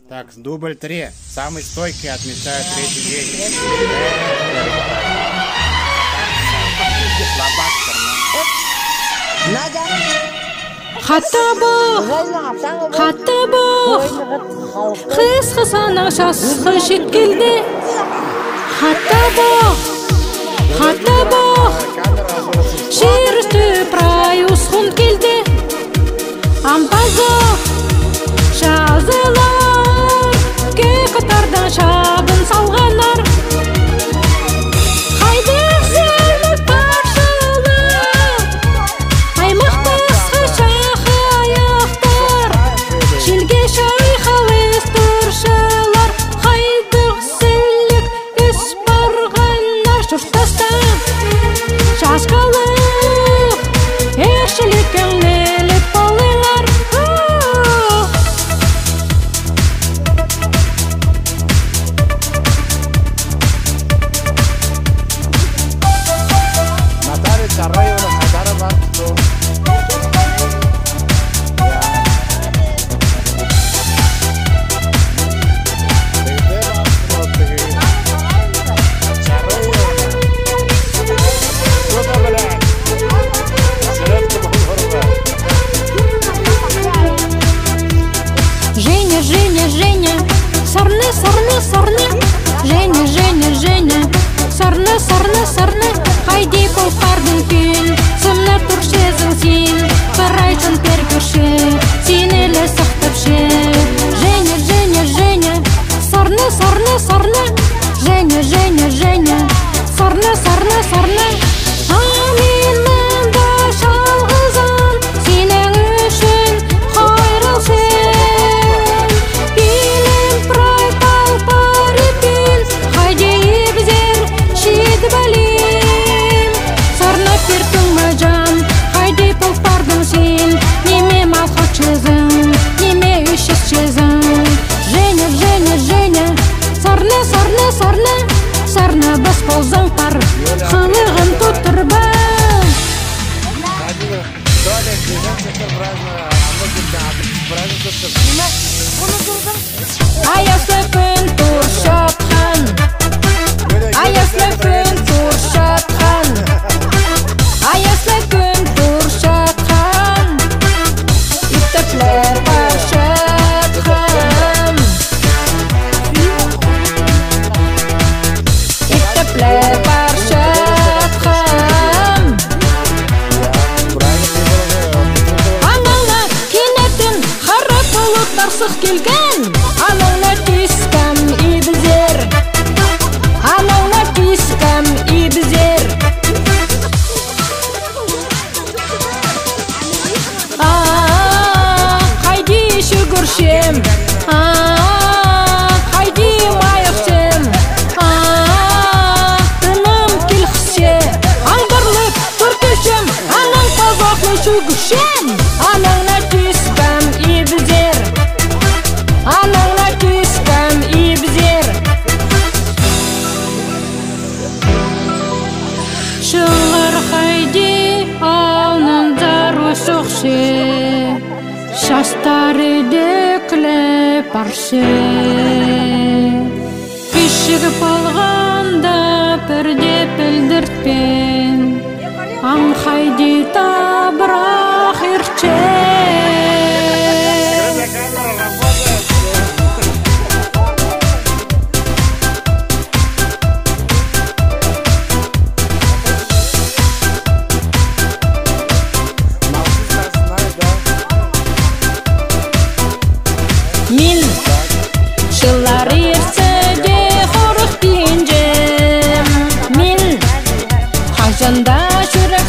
Так, дубль 3. Самый стойкий отмечает третий день. Қатты бұл Қыз-қысана жасқы жеткелді Қатты бұл Жер үсті прай ұсқын келді Ампазық жазылар Ке қатардан шабын салғанар Сарны, хайди қолқардың кел Сымны тұршезің сен Қарайшын пергірші Сенелі сақтапшы Женя Сарны Женя Сарны Аминнің да шалғызан Сенің үшін қайрылсын Билен прай талпарыпен Хайди ебзер шеді бәлем Сарны пердің мәжан Хайди полпардың сен Неме малхатшызың Неме үшішчізің Женя Сарны бас болзың пар Қылығын тұттырбан Аяслы күн тұр шапқан Аяслы күн тұр шапқан Аяслы күн тұр шапқан Иттіплер бар шапқан Иттіплер бар шапқан Аңаңа кенетін қара бұлыттар сық келген Аңаңа тискам ебізер Аңаңа тискам ебізер Қайди шүгіршем Қайди майықшем Тыным келхше Аңғырлық түркішем Анаң қазақлы шүгіршем Аңаңа тискам ебізер Аңаңа тискам ебізер Шыңғыр хайди Алнындар өсіқше Шастары дөклі парше Кішігі болғанда Бірде білдіртпен Аң хайди табырақ ерче Мин жылар ерсіде қорық пенжем Мин қажанда жүрі